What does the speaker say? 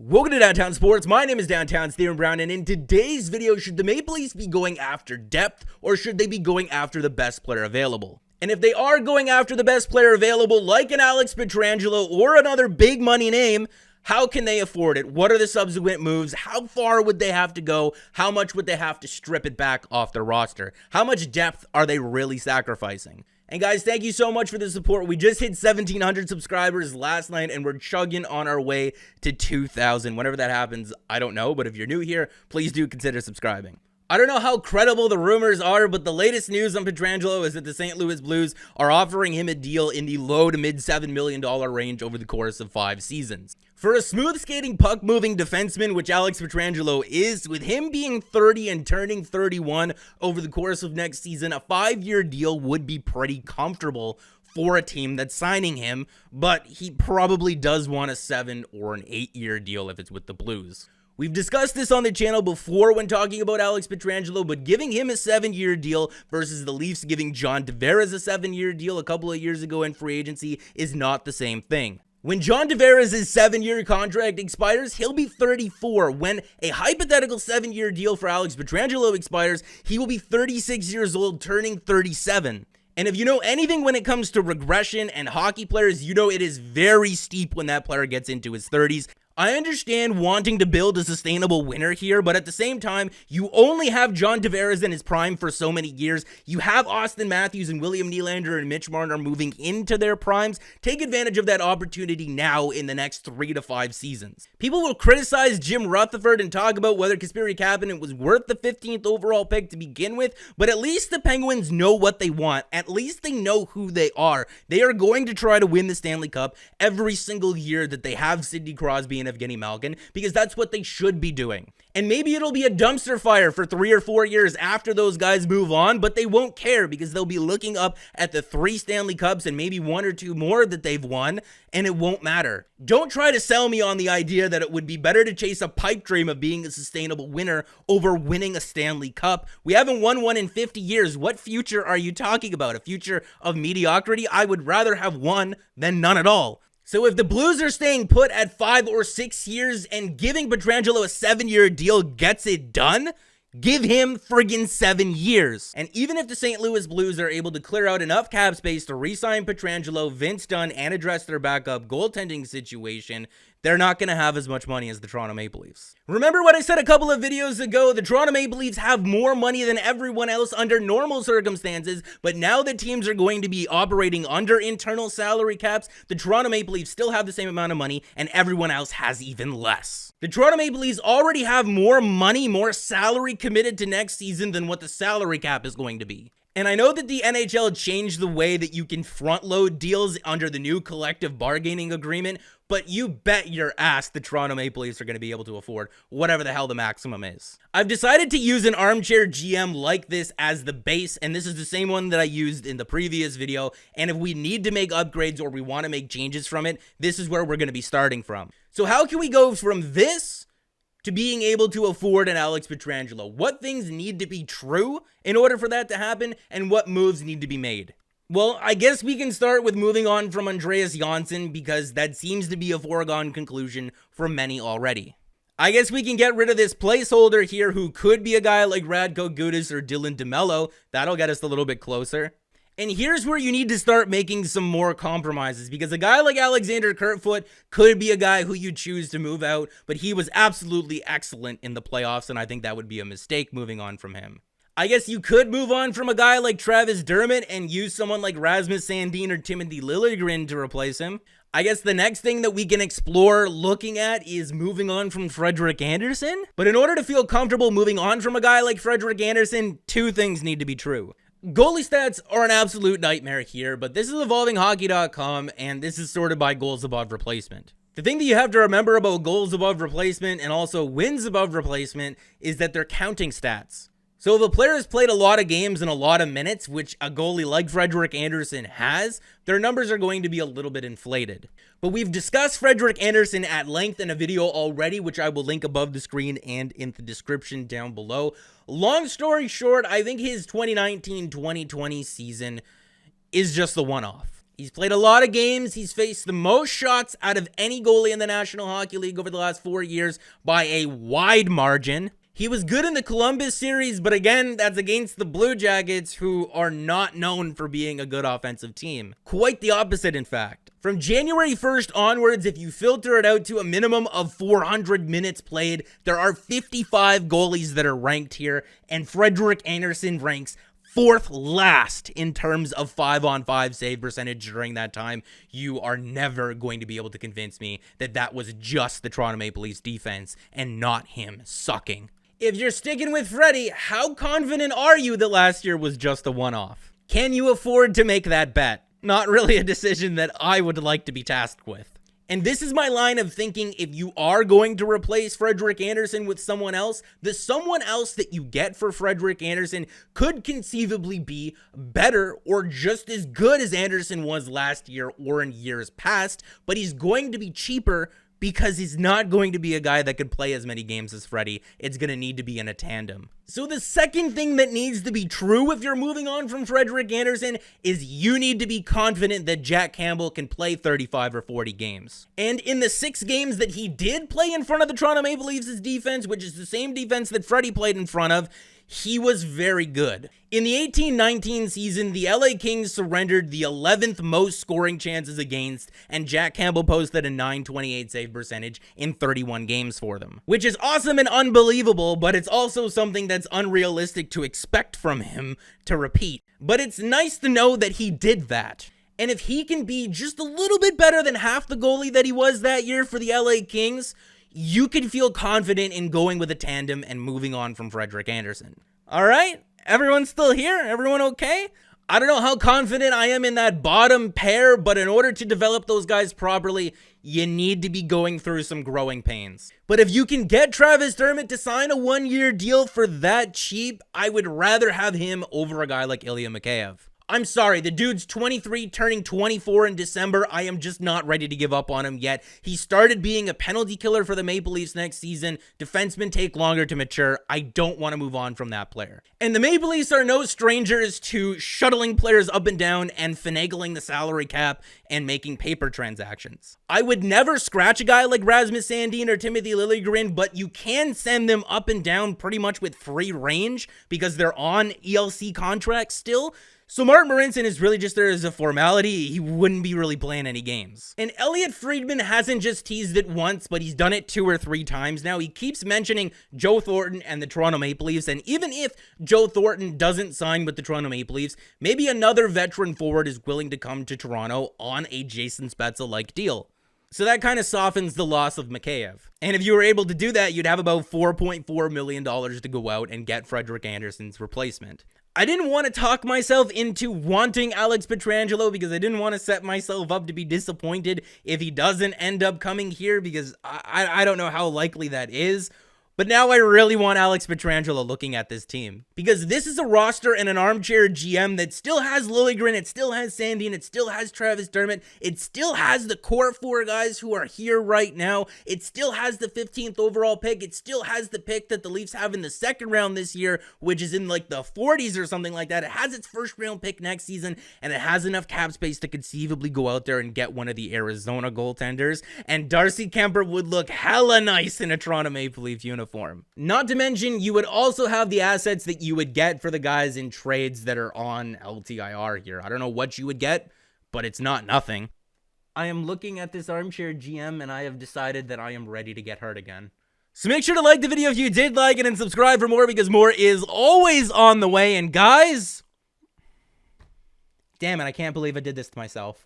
Welcome to Downtown Sports. My name is Downtown Steven Brown, and in today's video, should the Maple Leafs be going after depth, or should they be going after the best player available? And if they are going after the best player available, like an Alex Pietrangelo or another big money name, how can they afford it? What are the subsequent moves? How far would they have to go? How much would they have to strip it back off their roster? How much depth are they really sacrificing? And guys, thank you so much for the support. We just hit 1,700 subscribers last night, and we're chugging on our way to 2,000. Whenever that happens, I don't know, but if you're new here, please do consider subscribing. I don't know how credible the rumors are, but the latest news on Petrangelo is that the St. Louis Blues are offering him a deal in the low to mid $7 million range over the course of 5 seasons. For a smooth skating, puck moving defenseman, which Alex Pietrangelo is, with him being 30 and turning 31 over the course of next season, a 5-year deal would be pretty comfortable for a team that's signing him, but he probably does want a 7 or an 8-year deal if it's with the Blues. We've discussed this on the channel before when talking about Alex Pietrangelo, but giving him a 7-year deal versus the Leafs giving John Tavares a 7-year deal a couple of years ago in free agency is not the same thing. When John Tavares' 7-year contract expires, he'll be 34. When a hypothetical 7-year deal for Alex Pietrangelo expires, he will be 36 years old, turning 37. And if you know anything when it comes to regression and hockey players, you know it is very steep when that player gets into his 30s. I understand wanting to build a sustainable winner here, but at the same time, you only have John Tavares in his prime for so many years. You have Austin Matthews and William Nylander and Mitch Marner moving into their primes. Take advantage of that opportunity now in the next 3 to 5 seasons. People will criticize Jim Rutherford and talk about whether Kasperi Kapanen was worth the 15th overall pick to begin with, but at least the Penguins know what they want. At least they know who they are. They are going to try to win the Stanley Cup every single year that they have Sidney Crosby and Evgeny Malkin, because that's what they should be doing. And maybe it'll be a dumpster fire for 3 or 4 years after those guys move on, but they won't care because they'll be looking up at the 3 Stanley Cups and maybe 1 or 2 more that they've won, and it won't matter. Don't try to sell me on the idea that it would be better to chase a pipe dream of being a sustainable winner over winning a Stanley Cup. We haven't won one in 50 years. What future are you talking about? A future of mediocrity? I would rather have one than none at all. So if the Blues are staying put at 5 or 6 years and giving Petrangelo a 7-year deal gets it done, give him friggin' 7 years. And even if the St. Louis Blues are able to clear out enough cap space to re-sign Petrangelo, Vince Dunn, and address their backup goaltending situation, they're not going to have as much money as the Toronto Maple Leafs. Remember what I said a couple of videos ago? The Toronto Maple Leafs have more money than everyone else under normal circumstances, but now that teams are going to be operating under internal salary caps, the Toronto Maple Leafs still have the same amount of money, and everyone else has even less. The Toronto Maple Leafs already have more money, more salary committed to next season than what the salary cap is going to be. And I know that the NHL changed the way that you can front load deals under the new collective bargaining agreement, but you bet your ass the Toronto Maple Leafs are going to be able to afford whatever the hell the maximum is. I've decided to use an armchair GM like this as the base, and this is the same one that I used in the previous video, and if we need to make upgrades or we want to make changes from it, this is where we're going to be starting from. So how can we go from this to being able to afford an Alex Pietrangelo? What things need to be true in order for that to happen, and what moves need to be made? Well, I guess we can start with moving on from Andreas Johnsson, because that seems to be a foregone conclusion for many already. I guess we can get rid of this placeholder here who could be a guy like Radko Gudas or Dylan DeMello. That'll get us a little bit closer. And here's where you need to start making some more compromises, because a guy like Alexander Kerfoot could be a guy who you choose to move out, but he was absolutely excellent in the playoffs, and I think that would be a mistake moving on from him. I guess you could move on from a guy like Travis Dermott and use someone like Rasmus Sandin or Timothy Liljegren to replace him. I guess the next thing that we can explore looking at is moving on from Frederik Andersen. But in order to feel comfortable moving on from a guy like Frederik Andersen, 2 things need to be true. Goalie stats are an absolute nightmare here, but this is evolvinghockey.com, and this is sorted by goals above replacement. The thing that you have to remember about goals above replacement and also wins above replacement is that they're counting stats. So if a player has played a lot of games and a lot of minutes, which a goalie like Frederik Andersen has, their numbers are going to be a little bit inflated. But we've discussed Frederik Andersen at length in a video already, which I will link above the screen and in the description down below. Long story short, I think his 2019-2020 season is just the one-off. He's played a lot of games. He's faced the most shots out of any goalie in the National Hockey League over the last 4 years by a wide margin. He was good in the Columbus series, but again, that's against the Blue Jackets, who are not known for being a good offensive team. Quite the opposite, in fact. From January 1st onwards, if you filter it out to a minimum of 400 minutes played, there are 55 goalies that are ranked here, and Frederik Andersen ranks 4th last in terms of 5-on-5 save percentage during that time. You are never going to be able to convince me that that was just the Toronto Maple Leafs defense and not him sucking. If you're sticking with Freddie, how confident are you that last year was just a one-off? Can you afford to make that bet? Not really a decision that I would like to be tasked with. And this is my line of thinking: if you are going to replace Frederik Andersen with someone else, the someone else that you get for Frederik Andersen could conceivably be better or just as good as Andersen was last year or in years past, but he's going to be cheaper because he's not going to be a guy that could play as many games as Freddie. It's going to need to be in a tandem. So the second thing that needs to be true if you're moving on from Frederik Andersen is you need to be confident that Jack Campbell can play 35 or 40 games. And in the 6 games that he did play in front of the Toronto Maple Leafs' defense, which is the same defense that Freddie played in front of, he was very good. In the 18-19 season, the LA Kings surrendered the 11th most scoring chances against, and Jack Campbell posted a .928 save percentage in 31 games for them. Which is awesome and unbelievable, but it's also something that's unrealistic to expect from him to repeat. But it's nice to know that he did that. And if he can be just a little bit better than half the goalie that he was that year for the LA Kings, you can feel confident in going with a tandem and moving on from Frederik Andersen. All right, everyone still here? Everyone okay? I don't know how confident I am in that bottom pair, but in order to develop those guys properly, you need to be going through some growing pains. But if you can get Travis Dermott to sign a 1-year deal for that cheap, I would rather have him over a guy like Ilya Mikheyev. I'm sorry, the dude's 23, turning 24 in December. I am just not ready to give up on him yet. He started being a penalty killer for the Maple Leafs next season. Defensemen take longer to mature. I don't want to move on from that player. And the Maple Leafs are no strangers to shuttling players up and down and finagling the salary cap and making paper transactions. I would never scratch a guy like Rasmus Sandin or Timothy Liljegren, but you can send them up and down pretty much with free range because they're on ELC contracts still. So Martin Marincin is really just there as a formality. He wouldn't be really playing any games. And Elliot Friedman hasn't just teased it once, but he's done it 2 or 3 times now. He keeps mentioning Joe Thornton and the Toronto Maple Leafs, and even if Joe Thornton doesn't sign with the Toronto Maple Leafs, maybe another veteran forward is willing to come to Toronto on a Jason Spezza-like deal. So that kind of softens the loss of Mikheyev. And if you were able to do that, you'd have about $4.4 million to go out and get Frederik Andersen's replacement. I didn't want to talk myself into wanting Alex Pietrangelo because I didn't want to set myself up to be disappointed if he doesn't end up coming here, because I don't know how likely that is. But now I really want Alex Pietrangelo looking at this team, because this is a roster and an armchair GM that still has Liljegren, it still has Sandin, it still has Travis Dermott, it still has the core 4 guys who are here right now, it still has the 15th overall pick, it still has the pick that the Leafs have in the 2nd round this year, which is in like the 40s or something like that. It has its 1st round pick next season, and it has enough cap space to conceivably go out there and get one of the Arizona goaltenders, and Darcy Kemper would look hella nice in a Toronto Maple Leaf uniform. Not to mention, you would also have the assets that you would get for the guys in trades that are on LTIR here. I don't know what you would get, but it's not nothing. I am looking at this armchair GM and I have decided that I am ready to get hurt again. So make sure to like the video if you did like it and subscribe for more, because more is always on the way. And guys, damn it, I can't believe I did this to myself.